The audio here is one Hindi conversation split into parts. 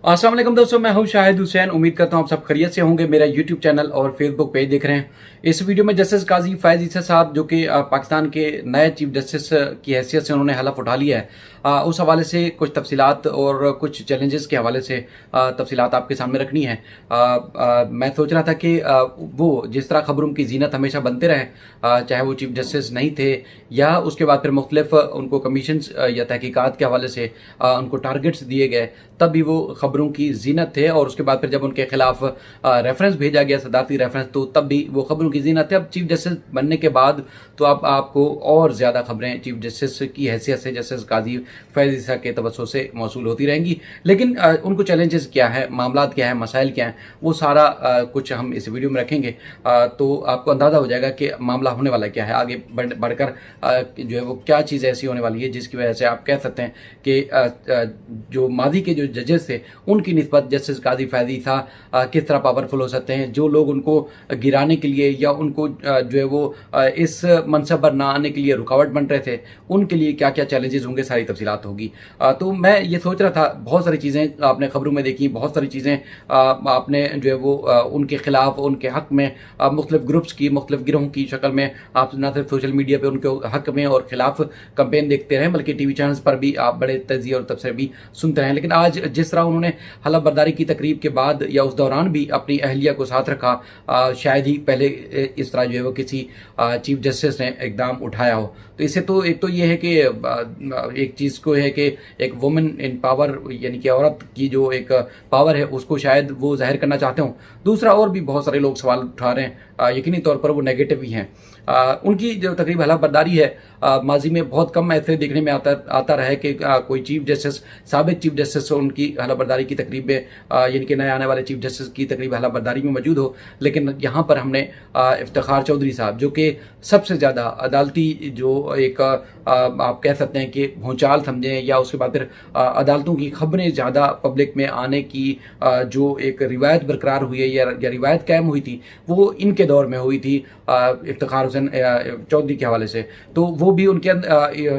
अस्सलाम वालेकुम दोस्तों, मैं हूं शाहिद हुसैन। उम्मीद करता हूं आप सब खैरियत से होंगे। मेरा यूट्यूब चैनल और फेसबुक पेज देख रहे हैं। इस वीडियो में जस्टिस काजी फैज ईसा साहब जो कि पाकिस्तान के नए चीफ जस्टिस की हैसियत से उन्होंने हलफ उठा लिया है, उस हवाले से कुछ तफसीलात और कुछ चैलेंजेस के हवाले से तफसीलात आपके सामने रखनी है। मैं सोच रहा था कि वो जिस तरह खबरों की जीनत हमेशा बनते रहे, चाहे वो चीफ जस्टिस नहीं थे या उसके बाद फिर मुख्तलिफ उनको कमीशन या तहकीकात के हवाले से उनको टारगेट्स दिए गए, तब भी वो खबरों की जीनत थे। और उसके बाद फिर जब उनके खिलाफ रेफरेंस भेजा गया, सदारती रेफरेंस, तो तब भी वो खबरों की जीनत थे। अब चीफ जस्टिस बनने के बाद तो अब आपको और ज़्यादा खबरें चीफ जस्टिस की हैसियत से जस्टिस काजी फैज ईसा के तवज्जो से मौसूल होती रहेंगी। लेकिन उनको चैलेंजेस क्या है, मामलात क्या है, मसाइल क्या हैं, वो सारा कुछ हम इस वीडियो में रखेंगे। तो आपको अंदाज़ा हो जाएगा कि मामला होने वाला क्या है। आगे बढ़कर जो है वो क्या चीज़ ऐसी होने वाली है जिसकी वजह से आप कह सकते हैं कि जो माजी के जो जजेस थे उनकी निस्बत जस्टिस काजी फैज ईसा किस तरह पावरफुल हो सकते हैं। जो लोग उनको गिराने के लिए या उनको जो है वो इस मनसब पर ना आने के लिए रुकावट बन रहे थे, उनके लिए क्या क्या चैलेंजेस होंगे, सारी तफसीलात होगी। तो मैं ये सोच रहा था, बहुत सारी चीज़ें आपने खबरों में देखी, बहुत सारी चीज़ें आपने जो है वो उनके खिलाफ, उनके हक में मुख्तलिफ ग्रुप्स की, मुख्तलिफ गिरोहों की शक्ल में आप ना सिर्फ सोशल मीडिया पर उनके हक में और खिलाफ कंपेन देखते रहे, बल्कि टीवी चैनल्स पर भी आप बड़े तजिए और तबसरे भी सुनते रहे। लेकिन आज जिस तरह उन्होंने हलफ बर्दारी की तकरीब के बाद या उस दौरान भी अपनी अहलिया को साथ रखा, शायद ही पहले इस तरह जो है वो किसी चीफ जस्टिस ने इकदाम उठाया हो। तो इससे तो एक तो ये है कि एक चीज़ को है कि एक वुमेन इन पावर, यानी कि औरत की जो एक पावर है उसको शायद वो जाहिर करना चाहते हो। दूसरा, और भी बहुत सारे लोग सवाल उठा रहे हैं, यकीनी तौर पर वो नेगेटिव ही हैं। उनकी जो तकरीब हलफ बर्दारी है, माजी में बहुत कम ऐसे देखने में आता रहा है कि कोई चीफ जस्टिस, साबिक चीफ जस्टिस उनकी हलफ बर्दारी की तकरीब में, यानी कि नए आने वाले चीफ जस्टिस की तकरीब हलफ बर्दारी में मौजूद हो। लेकिन यहाँ पर हमने इफ्तिखार चौधरी साहब, जो कि सबसे ज़्यादा अदालती जो एक आप कह सकते हैं कि भूचाल समझें, या उसके बाद फिर अदालतों की खबरें ज़्यादा पब्लिक में आने की जो एक रिवायत बरकरार हुई है या रिवायत कायम हुई थी, वो इनके दौर में हुई थी इफ्तिखार हुसैन चौधरी के हवाले से। तो वो भी उनके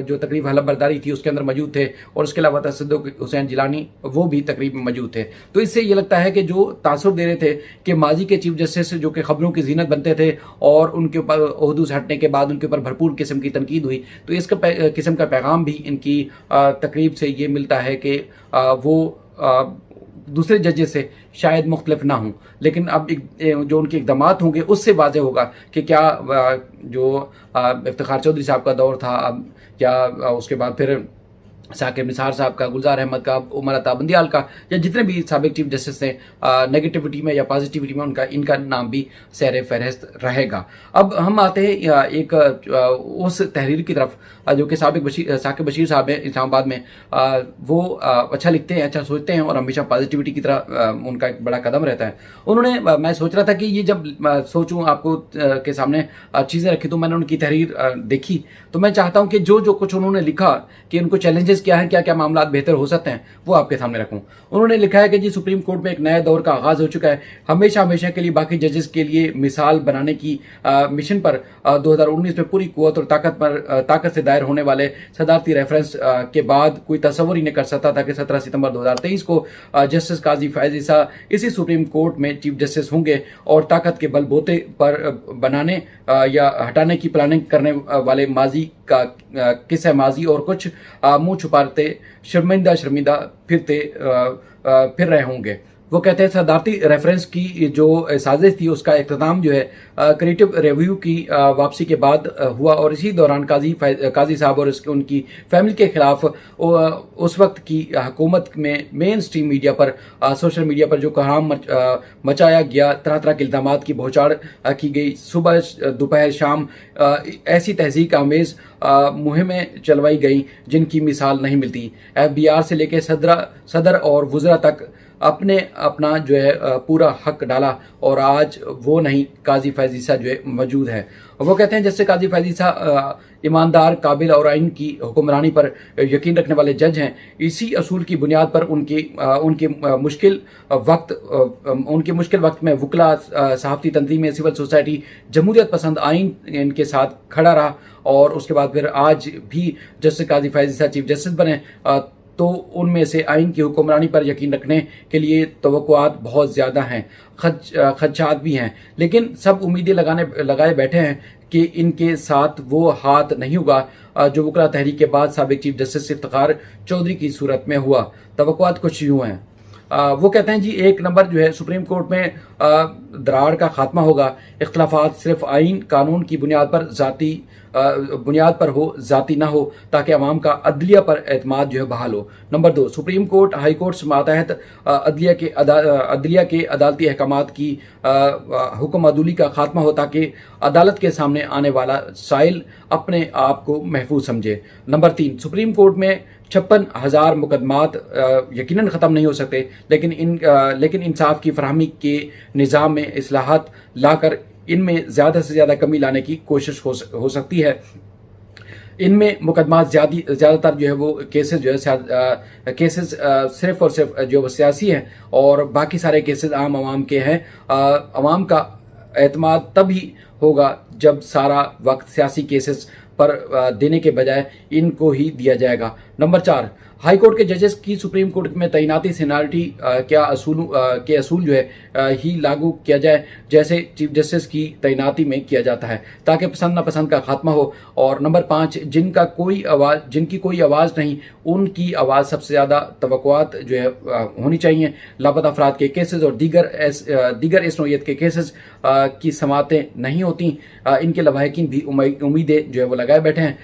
जो तकरीब हलफ बर्दारी थी उसके अंदर मौजूद थे, और उसके अलावा तसद्दुक़ हुसैन जिलानी वो भी तकरीब में मौजूद थे। तो इससे ये लगता है कि जो तासुर दे रहे थे कि माजी के चीफ जस्टिस जो कि खबरों की जीनत बनते थे और उनके ऊपर ओहदों से हटने के बाद उनके ऊपर भरपूर किस्म की तनकीद हुई, तो इसका किस्म का पैगाम भी इनकी तकरीब से ये मिलता है कि वो दूसरे जजेस से शायद मुख्तलिफ ना हों। लेकिन अब जो उनके इक़दामात होंगे उससे वाज़ेह होगा कि क्या जो इफ्तिखार चौधरी साहब का दौर था, अब क्या उसके बाद फिर साकिब निसार साहब का, गुलजार अहमद का, उमर अता बंदियाल का, या जितने भी साबिक चीफ जस्टिस थे, नेगेटिविटी में या पॉजिटिविटी में इनका नाम भी सैर फहरिस्त रहेगा। अब हम आते हैं एक उस तहरीर की तरफ जो कि साकिब बशीर साहब हैं इस्लामाबाद में। वो अच्छा लिखते हैं, अच्छा सोचते हैं और हमेशा पॉजिटिविटी की तरह उनका एक बड़ा कदम रहता है। उन्होंने, मैं सोच रहा था कि ये जब सोचूं आपको के सामने चीज़ें रखी, तो मैंने उनकी तहरीर देखी, तो मैं चाहता हूँ कि जो जो कुछ उन्होंने लिखा कि उनको चैलेंजेस क्या है, क्या क्या मामला बेहतर हो सकते हैं, वो आपके सामने रखूं। उन्होंने लिखा है कि जी, सुप्रीम कोर्ट में एक नए दौर का आगाज हो चुका है। हमेशा हमेशा के लिए बाकी जजेस के लिए मिसाल बनाने की मिशन पर 2019 में पूरी कुव्वत और ताकत से दायर होने वाले सदारती रेफरेंस के बाद कोई तस्वर ही नहीं कर सकता था कि 17 सितंबर 2023 को जस्टिस काजी फैज ईसा इसी सुप्रीम कोर्ट में चीफ जस्टिस होंगे और ताकत के बलबूते पर बनाने या हटाने की प्लानिंग करने वाले माजी का किस्सा माजी और कुछ मुंह छुपाते शर्मिंदा फिर रहे होंगे। वो कहते हैं सदारती रेफरेंस की जो साजिश थी उसका इख्तिताम जो है क्रिएटिव रिव्यू की वापसी के बाद हुआ, और इसी दौरान काजी साहब और उनकी फैमिली के खिलाफ उस वक्त की हुकूमत में मेन स्ट्रीम मीडिया पर, सोशल मीडिया पर जो कोहराम मचाया गया, तरह तरह के इल्ज़ामात की बौछार की गई। सुबह दोपहर शाम ऐसी तहज़ीक आमेज़ मुहिमें चलवाई गई जिनकी मिसाल नहीं मिलती। FBR से लेकर सदर और वज़रा तक अपना जो है पूरा हक डाला, और आज वो नहीं, काजी फैज ईसा जो है मौजूद है। वो कहते हैं जैसे काजी फैज ईसा ईमानदार, काबिल और आइन की हुक्मरानी पर यकीन रखने वाले जज हैं। इसी असूल की बुनियाद पर उनके मुश्किल वक्त में वकला, सहाफ़ती तंजीमें, सिविल सोसाइटी, जमहूरियत पसंद आइन इनके साथ खड़ा रहा, और उसके बाद फिर आज भी जस्टिस काजी फैज ईसा चीफ जस्टिस बने। तो उनमें से आइन की हुक्मरानी पर यकीन रखने के लिए तवक्कुआत बहुत ज़्यादा हैं, खदशात भी हैं, लेकिन सब उम्मीदें लगाए बैठे हैं कि इनके साथ वो हाथ नहीं होगा जो वकला तहरीक के बाद साबिक चीफ जस्टिस इफ्तिखार चौधरी की सूरत में हुआ। तवक्कुआत कुछ यूँ हैं। वो कहते हैं जी 1 नंबर जो है सुप्रीम कोर्ट में दरार का खात्मा होगा, इख्तलाफात सिर्फ आइन कानून की बुनियाद पर हो, जाती ना हो, ताकि अवाम का अदलिया पर एतमाद जो है बहाल हो। Number 2, supreme court high court से मातहत अदलिया के अदालती अहकामात की हुक्म अदूली का खात्मा हो, ताकि अदालत के सामने आने वाला साइल अपने आप को महफूज समझे। नंबर 3, सुप्रीम कोर्ट में 56,000 मुकदमात यकीनन ख़त्म नहीं हो सकते, लेकिन इंसाफ की फरहमी के निज़ाम में इस्लाहत लाकर इनमें ज़्यादा से ज़्यादा कमी लाने की कोशिश हो सकती है। इनमें मुकदमात ज़्यादातर जो है वो केसेस जो है सिर्फ और सिर्फ जो वो सियासी हैं, और बाकी सारे केसेस आम आवाम के हैं। आवाम का एतमाद तभी होगा जब सारा वक्त सियासी केसेस पर देने के बजाय इनको ही दिया जाएगा। नंबर 4, हाई कोर्ट के जजेस की सुप्रीम कोर्ट में तैनाती सीनियरिटी के असूल जो है ही लागू किया जाए, जैसे चीफ जस्टिस की तैनाती में किया जाता है, ताकि पसंद नापसंद का खात्मा हो। और नंबर 5, जिनकी कोई आवाज़ नहीं, उनकी आवाज़ सबसे ज़्यादा तवक्कुआत जो है होनी चाहिए। लापता अफराद के केसेस और दीगर इस नौइयत के केसेस की समातें नहीं होती, इनके लवाहिकीन भी उम्मीदें जो है वो लगाए बैठे हैं।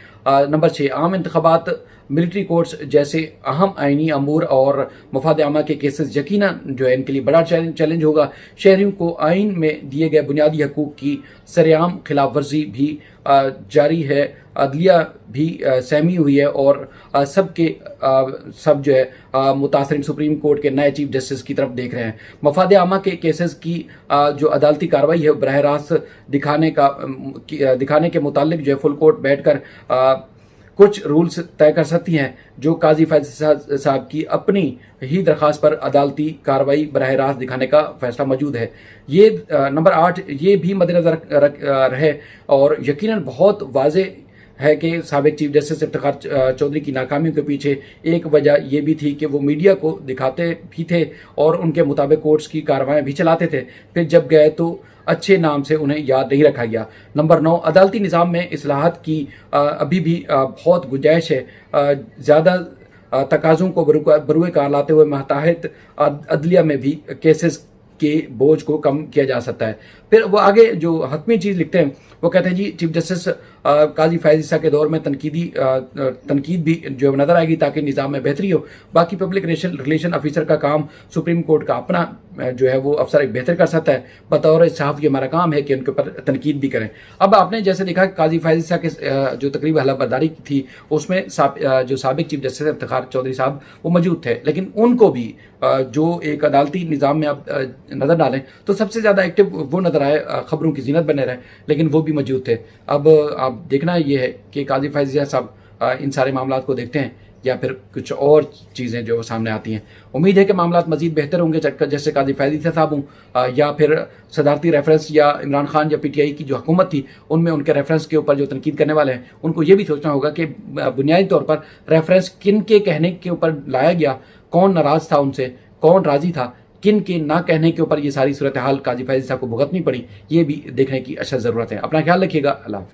नंबर 6, आम इंतखाबात, मिलिट्री कोर्ट्स जैसे अहम आइनी अमूर और मफाद आमा के केसेस यकीनन जो है इनके लिए बड़ा चैलेंज होगा। शहरियों को आइन में दिए गए बुनियादी हकूक़ की सरेआम खिलाफ वर्जी भी जारी है, अदलिया भी सहमी हुई है, और सब जो है मुतासरीन सुप्रीम कोर्ट के नए चीफ जस्टिस की तरफ देख रहे हैं। मफाद आमा के केसेस की जो अदालती कार्रवाई है बरह रास्त दिखाने के मुतालिक जो है फुल कोर्ट बैठकर कुछ रूल्स तय कर सकती हैं, जो काजी फैज साहब की अपनी ही दरख्वास्त पर अदालती कार्रवाई बरह रास्त दिखाने का फैसला मौजूद है। ये नंबर 8, ये भी मद्देनजर रहे और यकीनन बहुत वाज़ेह है कि साबिक चीफ जस्टिस इफ्तिखार चौधरी की नाकामियों के पीछे एक वजह यह भी थी कि वो मीडिया को दिखाते भी थे और उनके मुताबिक कोर्ट्स की कार्रवाई भी चलाते थे, फिर जब गए तो अच्छे नाम से उन्हें याद नहीं रखा गया। नंबर 9, अदालती निज़ाम में इस्लाहात की अभी भी बहुत गुंजाइश है। ज़्यादा तकाज़ों को बरूए कार लाते हुए महताहत अदलिया में भी केसेस के बोझ को कम किया जा सकता है। फिर वो आगे जो हतमी चीज़ लिखते हैं वो कहते हैं जी चीफ जस्टिस काजी फैज ईसा के दौर में तनकीद भी जो नज़र आएगी, ताकि निज़ाम में बेहतरी हो। बाकी पब्लिक रिलेशन ऑफिसर का काम सुप्रीम कोर्ट का अपना जो है वो अफसर बेहतर कर सकता है। बतौर सहाफ़ी हमारा काम है कि उनके ऊपर तनकीद भी करें। अब आपने जैसे देखा कि काजी फैज ईसा के जो तकरीब हलफ बर्दारी थी उसमें जो साबिक चीफ जस्टिस इफ्तिखार चौधरी साहब वो मौजूद थे, लेकिन उनको भी जो एक अदालती निज़ाम में आप नज़र डालें तो सबसे ज़्यादा एक्टिव वो नज़र आए, खबरों की जीनत बने रहे, लेकिन वो भी मौजूद थे। अब आप देखना ये है कि काजी फैज ईसा साहब इन सारे मामलों को देखते हैं या फिर कुछ और चीज़ें जो सामने आती हैं। उम्मीद है कि मामला मज़ीद बेहतर होंगे, जैसे काजी फैज ईसा साहब हों या फिर सदारती रेफरेंस या इमरान खान या PTI की जो हुकूमत थी उनमें उनके रेफरेंस के ऊपर जो तनकीद करने वाले हैं उनको ये भी सोचना होगा कि बुनियादी तौर पर रेफरेंस किन के कहने के ऊपर लाया गया, कौन नाराज़ था उनसे, कौन राज़ी था, किन के ना कहने के ऊपर ये सारी सूरत हाल काजी फैज साहब को भुगतनी पड़ी, ये भी देखने की अशद ज़रूरत है। अपना ख्याल रखिएगा। अल्लाह हाफ़िज़।